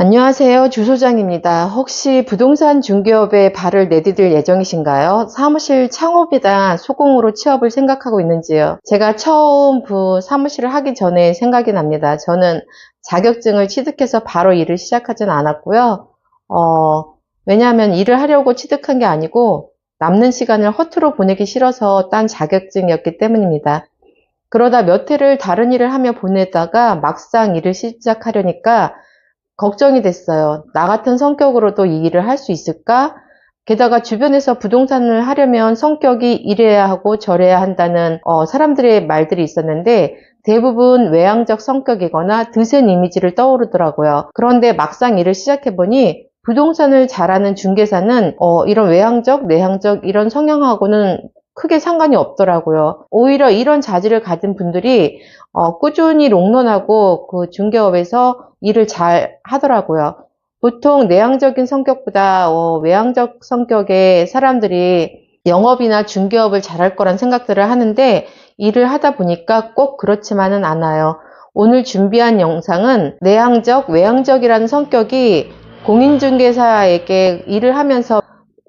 안녕하세요. 주소장입니다. 혹시 부동산 중개업에 발을 내디딜 예정이신가요? 사무실 창업이다 소공으로 취업을 생각하고 있는지요? 제가 처음 사무실을 하기 전에 생각이 납니다. 저는 자격증을 취득해서 바로 일을 시작하진 않았고요. 왜냐하면 일을 하려고 취득한 게 아니고 남는 시간을 허투루 보내기 싫어서 딴 자격증이었기 때문입니다. 그러다 몇 해를 다른 일을 하며 보내다가 막상 일을 시작하려니까 걱정이 됐어요. 나 같은 성격으로도 이 일을 할 수 있을까? 게다가 주변에서 부동산을 하려면 성격이 이래야 하고 저래야 한다는 사람들의 말들이 있었는데 대부분 외향적 성격이거나 드센 이미지를 떠오르더라고요. 그런데 막상 일을 시작해보니 부동산을 잘하는 중개사는 이런 외향적, 내향적 이런 성향하고는 크게 상관이 없더라고요. 오히려 이런 자질을 가진 분들이 꾸준히 롱런하고 그 중개업에서 일을 잘 하더라고요. 보통 내향적인 성격보다 외향적 성격의 사람들이 영업이나 중개업을 잘할 거란 생각들을 하는데 일을 하다 보니까 꼭 그렇지만은 않아요. 오늘 준비한 영상은 내향적, 외향적이라는 성격이 공인중개사에게 일을 하면서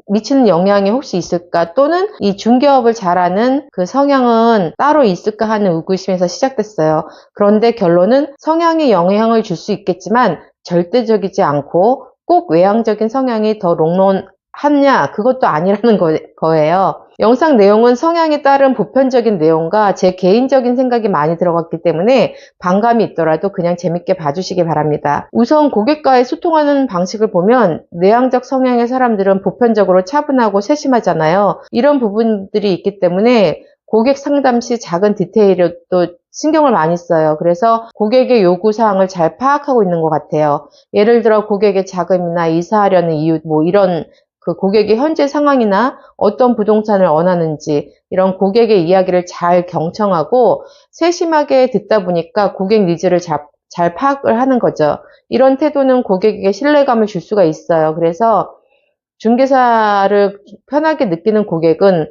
미치는 영향이 혹시 있을까? 또는 이 중개업을 잘하는 그 성향은 따로 있을까 하는 의구심에서 시작됐어요. 그런데 결론은 성향이 영향을 줄 수 있겠지만 절대적이지 않고 꼭 외향적인 성향이 더 롱런하냐? 그것도 아니라는 거예요. 영상 내용은 성향에 따른 보편적인 내용과 제 개인적인 생각이 많이 들어갔기 때문에 반감이 있더라도 그냥 재밌게 봐주시기 바랍니다. 우선 고객과의 소통하는 방식을 보면 내향적 성향의 사람들은 보편적으로 차분하고 세심하잖아요. 이런 부분들이 있기 때문에 고객 상담 시 작은 디테일에 또 신경을 많이 써요. 그래서 고객의 요구사항을 잘 파악하고 있는 것 같아요. 예를 들어 고객의 자금이나 이사하려는 이유, 이런 그 고객의 현재 상황이나 어떤 부동산을 원하는지 이런 고객의 이야기를 잘 경청하고 세심하게 듣다 보니까 고객 니즈를 잘 파악을 하는 거죠. 이런 태도는 고객에게 신뢰감을 줄 수가 있어요. 그래서 중개사를 편하게 느끼는 고객은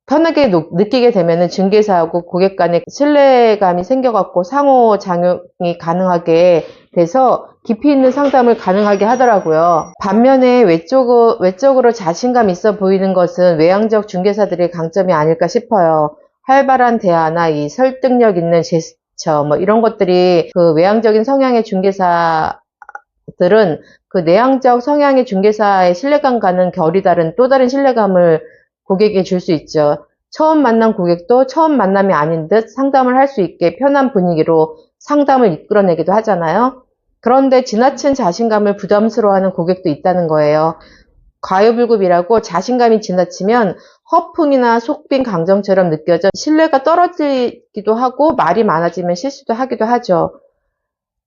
편하게 느끼게 되면은 중개사하고 고객 간의 신뢰감이 생겨갖고 상호작용이 가능하게 돼서 깊이 있는 상담을 가능하게 하더라고요. 반면에 외적으로 자신감 있어 보이는 것은 외향적 중개사들의 강점이 아닐까 싶어요. 활발한 대화나 이 설득력 있는 제스처 이런 것들이 그 외향적인 성향의 중개사들은 그 내향적 성향의 중개사의 신뢰감과는 결이 다른 또 다른 신뢰감을 고객에게 줄 수 있죠. 처음 만난 고객도 처음 만남이 아닌 듯 상담을 할 수 있게 편한 분위기로 상담을 이끌어내기도 하잖아요. 그런데 지나친 자신감을 부담스러워하는 고객도 있다는 거예요. 과유불급이라고 자신감이 지나치면 허풍이나 속빈 강정처럼 느껴져 신뢰가 떨어지기도 하고 말이 많아지면 실수도 하기도 하죠.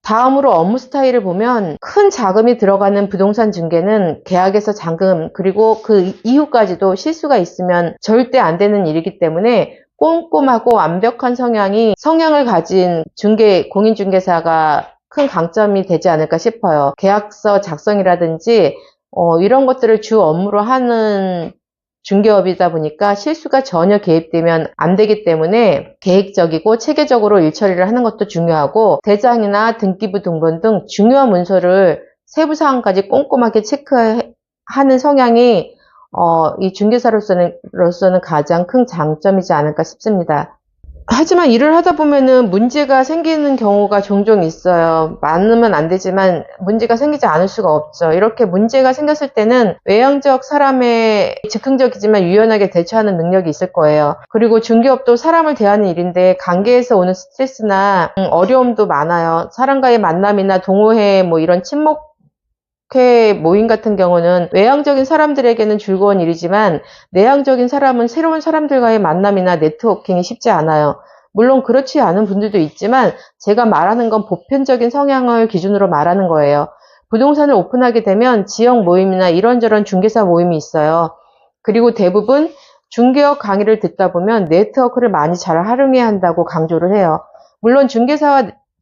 다음으로 업무 스타일을 보면 큰 자금이 들어가는 부동산 중개는 계약에서 잔금 그리고 그 이후까지도 실수가 있으면 절대 안 되는 일이기 때문에 꼼꼼하고 완벽한 성향을 가진 공인중개사가 큰 강점이 되지 않을까 싶어요. 계약서 작성이라든지 이런 것들을 주 업무로 하는 중개업이다 보니까 실수가 전혀 개입되면 안 되기 때문에 계획적이고 체계적으로 일 처리를 하는 것도 중요하고 대장이나 등기부 등본 등 중요한 문서를 세부 사항까지 꼼꼼하게 체크하는 성향이 이 중개사로서는 가장 큰 장점이지 않을까 싶습니다. 하지만 일을 하다 보면은 문제가 생기는 경우가 종종 있어요. 많으면 안 되지만 문제가 생기지 않을 수가 없죠. 이렇게 문제가 생겼을 때는 외향적 사람의 즉흥적이지만 유연하게 대처하는 능력이 있을 거예요. 그리고 중개업도 사람을 대하는 일인데 관계에서 오는 스트레스나 어려움도 많아요. 사람과의 만남이나 동호회 이런 친목회 모임 같은 경우는 외향적인 사람들에게는 즐거운 일이지만 내향적인 사람은 새로운 사람들과의 만남이나 네트워킹이 쉽지 않아요. 물론 그렇지 않은 분들도 있지만 제가 말하는 건 보편적인 성향을 기준으로 말하는 거예요. 부동산을 오픈하게 되면 지역 모임이나 이런저런 중개사 모임이 있어요. 그리고 대부분 중개업 강의를 듣다 보면 네트워크를 많이 잘 활용해야 한다고 강조를 해요. 물론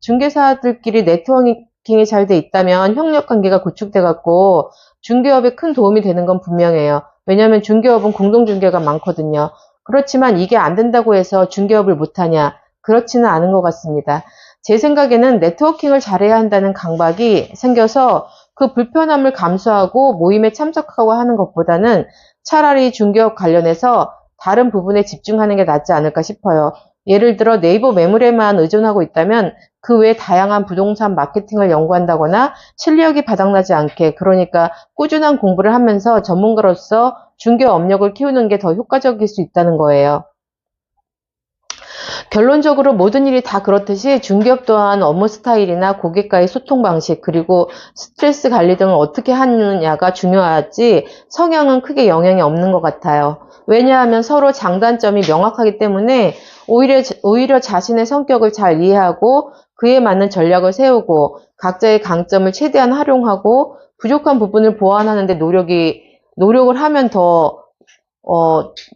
중개사들끼리 네트워킹이 잘 돼 있다면 협력관계가 구축돼 갖고 중개업에 큰 도움이 되는 건 분명해요. 왜냐하면 중개업은 공동중개가 많거든요. 그렇지만 이게 안 된다고 해서 중개업을 못하냐? 그렇지는 않은 것 같습니다. 제 생각에는 네트워킹을 잘해야 한다는 강박이 생겨서 그 불편함을 감수하고 모임에 참석하고 하는 것보다는 차라리 중개업 관련해서 다른 부분에 집중하는 게 낫지 않을까 싶어요. 예를 들어 네이버 매물에만 의존하고 있다면 그 외 다양한 부동산 마케팅을 연구한다거나 실력이 바닥나지 않게, 그러니까 꾸준한 공부를 하면서 전문가로서 중개 업력을 키우는 게 더 효과적일 수 있다는 거예요. 결론적으로 모든 일이 다 그렇듯이 중개업 또한 업무 스타일이나 고객과의 소통 방식, 그리고 스트레스 관리 등을 어떻게 하느냐가 중요하지 성향은 크게 영향이 없는 것 같아요. 왜냐하면 서로 장단점이 명확하기 때문에 오히려 자신의 성격을 잘 이해하고 그에 맞는 전략을 세우고 각자의 강점을 최대한 활용하고 부족한 부분을 보완하는 데 노력을 하면 더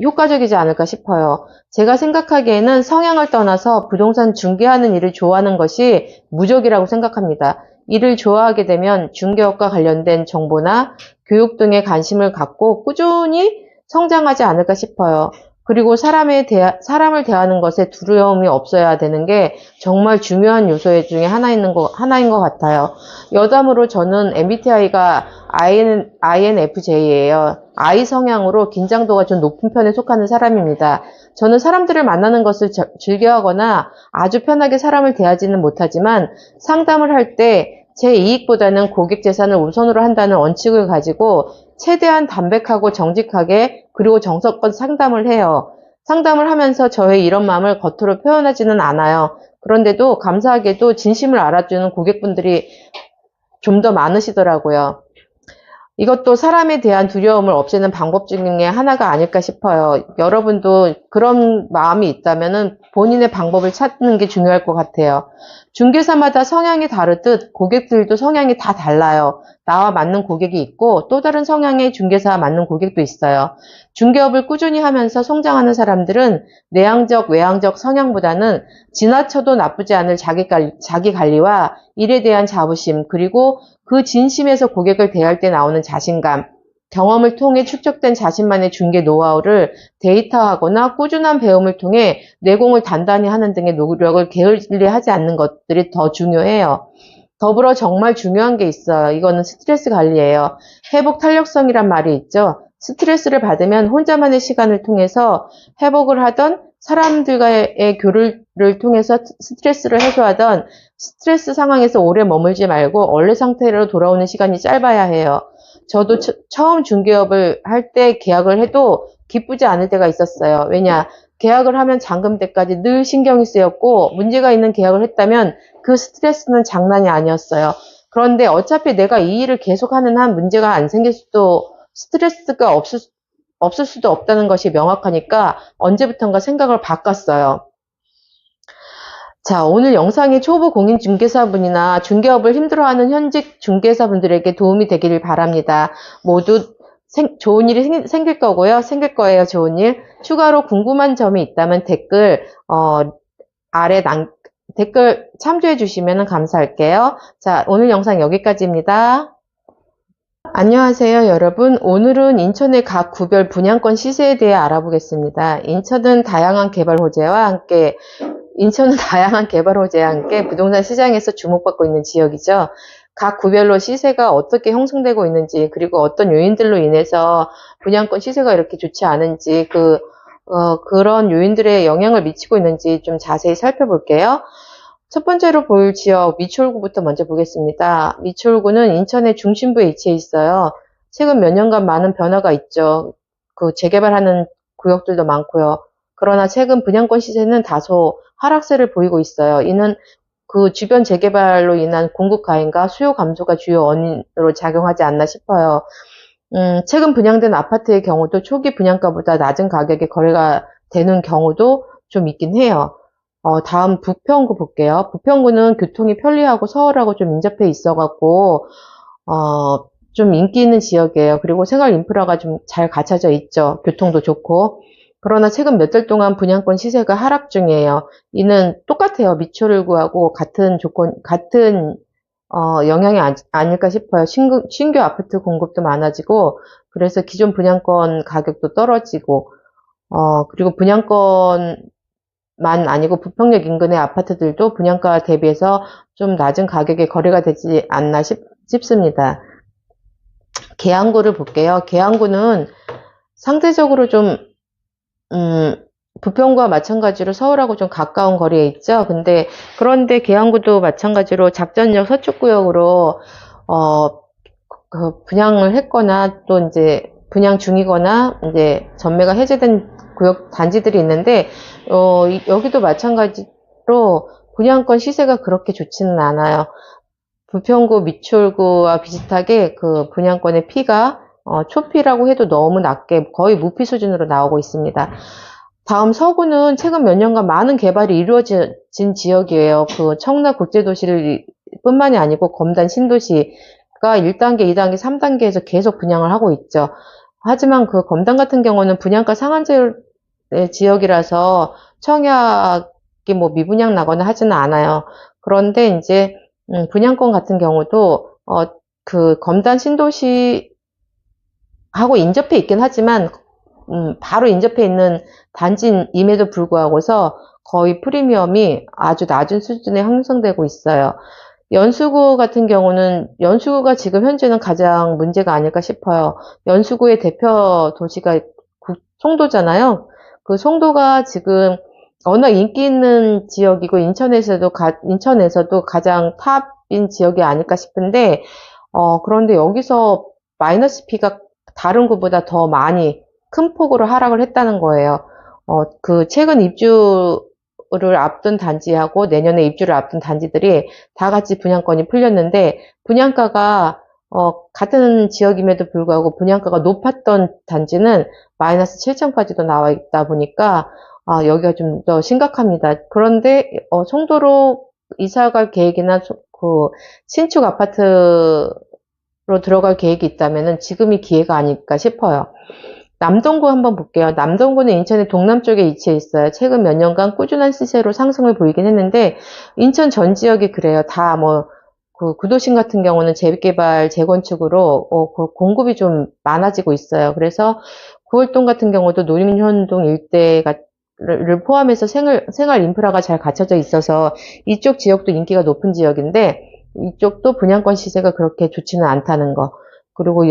효과적이지 않을까 싶어요. 제가 생각하기에는 성향을 떠나서 부동산 중개하는 일을 좋아하는 것이 무적이라고 생각합니다. 이를 좋아하게 되면 중개업과 관련된 정보나 교육 등에 관심을 갖고 꾸준히 성장하지 않을까 싶어요. 그리고 사람을 대하는 것에 두려움이 없어야 되는 게 정말 중요한 요소 중에 하나인 것 같아요. 여담으로 저는 MBTI가 INFJ예요. I 성향으로 긴장도가 좀 높은 편에 속하는 사람입니다. 저는 사람들을 만나는 것을 즐겨하거나 아주 편하게 사람을 대하지는 못하지만 상담을 할 때 제 이익보다는 고객 재산을 우선으로 한다는 원칙을 가지고 최대한 담백하고 정직하게 그리고 정성껏 상담을 해요. 상담을 하면서 저의 이런 마음을 겉으로 표현하지는 않아요. 그런데도 감사하게도 진심을 알아주는 고객분들이 좀 더 많으시더라고요. 이것도 사람에 대한 두려움을 없애는 방법 중에 하나가 아닐까 싶어요. 여러분도 그런 마음이 있다면 본인의 방법을 찾는 게 중요할 것 같아요. 중개사마다 성향이 다르듯 고객들도 성향이 다 달라요. 나와 맞는 고객이 있고 또 다른 성향의 중개사와 맞는 고객도 있어요. 중개업을 꾸준히 하면서 성장하는 사람들은 내향적, 외향적 성향보다는 지나쳐도 나쁘지 않을 자기 관리와 일에 대한 자부심, 그리고 그 진심에서 고객을 대할 때 나오는 자신감, 경험을 통해 축적된 자신만의 중개 노하우를 데이터화하거나 꾸준한 배움을 통해 내공을 단단히 하는 등의 노력을 게을리하지 않는 것들이 더 중요해요. 더불어 정말 중요한 게 있어요. 이거는 스트레스 관리예요. 회복 탄력성이란 말이 있죠. 스트레스를 받으면 혼자만의 시간을 통해서 회복을 하던 사람들과의 교류를 통해서 스트레스를 해소하던 스트레스 상황에서 오래 머물지 말고 원래 상태로 돌아오는 시간이 짧아야 해요. 저도 처음 중개업을 할 때 계약을 해도 기쁘지 않을 때가 있었어요. 왜냐? 계약을 하면 잔금 때까지 늘 신경이 쓰였고 문제가 있는 계약을 했다면 그 스트레스는 장난이 아니었어요. 그런데 어차피 내가 이 일을 계속하는 한 문제가 안 생길 수도 스트레스가 없을 수도 없다는 것이 명확하니까 언제부턴가 생각을 바꿨어요. 자, 오늘 영상이 초보 공인 중개사분이나 중개업을 힘들어하는 현직 중개사분들에게 도움이 되기를 바랍니다. 모두 좋은 일이 생길 거고요. 생길 거예요, 좋은 일. 추가로 궁금한 점이 있다면 아래 댓글 참조해 주시면 감사할게요. 자, 오늘 영상 여기까지입니다. 안녕하세요, 여러분. 오늘은 인천의 각 구별 분양권 시세에 대해 알아보겠습니다. 인천은 다양한 개발 호재와 함께 부동산 시장에서 주목받고 있는 지역이죠. 각 구별로 시세가 어떻게 형성되고 있는지, 그리고 어떤 요인들로 인해서 분양권 시세가 이렇게 좋지 않은지, 그런 요인들에 영향을 미치고 있는지 좀 자세히 살펴볼게요. 첫 번째로 볼 지역 미추홀구부터 먼저 보겠습니다. 미추홀구는 인천의 중심부에 위치해 있어요. 최근 몇 년간 많은 변화가 있죠. 재개발하는 구역들도 많고요. 그러나 최근 분양권 시세는 다소 하락세를 보이고 있어요. 이는 그 주변 재개발로 인한 공급 과잉과 수요 감소가 주요 원인으로 작용하지 않나 싶어요. 최근 분양된 아파트의 경우도 초기 분양가보다 낮은 가격에 거래가 되는 경우도 좀 있긴 해요. 다음 부평구 볼게요. 부평구는 교통이 편리하고 서울하고 좀 인접해 있어갖고, 좀 인기 있는 지역이에요. 그리고 생활 인프라가 좀 잘 갖춰져 있죠. 교통도 좋고. 그러나 최근 몇 달 동안 분양권 시세가 하락 중이에요. 이는 똑같아요. 미추홀구하고 같은 영향이 아닐까 싶어요. 신규 아파트 공급도 많아지고, 그래서 기존 분양권 가격도 떨어지고, 그리고 분양권 아니고 부평역 인근의 아파트들도 분양가 대비해서 좀 낮은 가격에 거래가 되지 않나 싶습니다. 계양구를 볼게요. 계양구는 상대적으로 좀 부평과 마찬가지로 서울하고 좀 가까운 거리에 있죠. 그런데 계양구도 마찬가지로 작전역 서축구역으로 그 분양을 했거나 또 이제 분양 중이거나 이제 전매가 해제된 구역 단지들이 있는데 여기도 마찬가지로 분양권 시세가 그렇게 좋지는 않아요. 부평구, 미추홀구와 비슷하게 그 분양권의 피가 초피라고 해도 너무 낮게 거의 무피 수준으로 나오고 있습니다. 다음 서구는 최근 몇 년간 많은 개발이 이루어진 지역이에요. 그 청라 국제도시를 뿐만이 아니고 검단 신도시가 1단계, 2단계, 3단계에서 계속 분양을 하고 있죠. 하지만 그 검단 같은 경우는 분양가 상한제 지역이라서 청약이 뭐 미분양 나거나 하지는 않아요. 그런데 이제 분양권 같은 경우도 그 검단 신도시하고 인접해 있긴 하지만 바로 인접해 있는 단지임에도 불구하고서 거의 프리미엄이 아주 낮은 수준에 형성되고 있어요. 연수구 같은 경우는 연수구가 지금 현재는 가장 문제가 아닐까 싶어요. 연수구의 대표 도시가 송도잖아요. 그 송도가 지금 워낙 인기 있는 지역이고 인천에서도 가장 탑인 지역이 아닐까 싶은데 그런데 여기서 마이너스 피가 다른 구보다 더 많이 큰 폭으로 하락을 했다는 거예요. 그 최근 입주를 앞둔 단지하고 내년에 입주를 앞둔 단지들이 다 같이 분양권이 풀렸는데 분양가가 같은 지역임에도 불구하고 분양가가 높았던 단지는 마이너스 7천까지도 나와 있다 보니까 여기가 좀 더 심각합니다. 그런데 송도로 이사갈 계획이나 그 신축 아파트로 들어갈 계획이 있다면은 지금이 기회가 아닐까 싶어요. 남동구 한번 볼게요. 남동구는 인천의 동남쪽에 위치해 있어요. 최근 몇 년간 꾸준한 시세로 상승을 보이긴 했는데 인천 전 지역이 그래요. 다 그 구도심 같은 경우는 재개발, 재건축으로 공급이 좀 많아지고 있어요. 그래서 구월동 같은 경우도 노인현동 일대를 포함해서 생활 인프라가 잘 갖춰져 있어서 이쪽 지역도 인기가 높은 지역인데 이쪽도 분양권 시세가 그렇게 좋지는 않다는 거. 그리고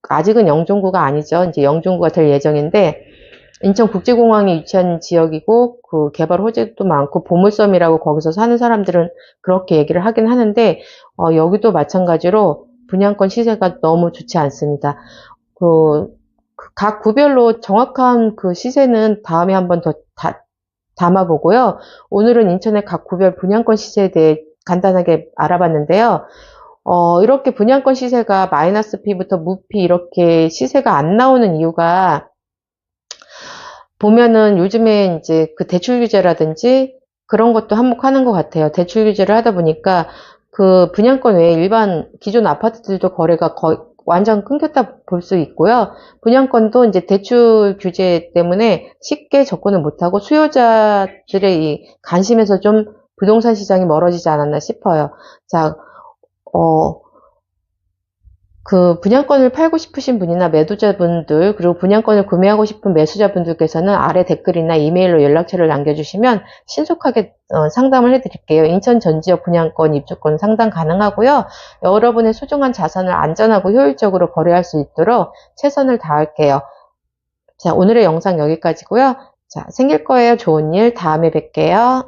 아직은 영종구가 아니죠. 이제 영종구가 될 예정인데 인천국제공항이 위치한 지역이고 그 개발 호재도 많고 보물섬이라고 거기서 사는 사람들은 그렇게 얘기를 하긴 하는데 여기도 마찬가지로 분양권 시세가 너무 좋지 않습니다. 각 구별로 정확한 그 시세는 다음에 한번 더 담아보고요. 오늘은 인천의 각 구별 분양권 시세에 대해 간단하게 알아봤는데요. 이렇게 분양권 시세가 마이너스 P부터 무피 이렇게 시세가 안 나오는 이유가 보면은 요즘에 이제 그 대출 규제라든지 그런 것도 한몫하는 것 같아요. 대출 규제를 하다 보니까 그 분양권 외에 일반 기존 아파트들도 거래가 거의 완전 끊겼다 볼 수 있고요. 분양권도 이제 대출 규제 때문에 쉽게 접근을 못하고 수요자들의 이 관심에서 좀 부동산 시장이 멀어지지 않았나 싶어요. 자, 그 분양권을 팔고 싶으신 분이나 매도자분들 그리고 분양권을 구매하고 싶은 매수자분들께서는 아래 댓글이나 이메일로 연락처를 남겨주시면 신속하게 상담을 해드릴게요. 인천 전지역 분양권 입주권 상담 가능하고요. 여러분의 소중한 자산을 안전하고 효율적으로 거래할 수 있도록 최선을 다할게요. 자, 오늘의 영상 여기까지고요. 자, 생길 거예요. 좋은 일. 다음에 뵐게요.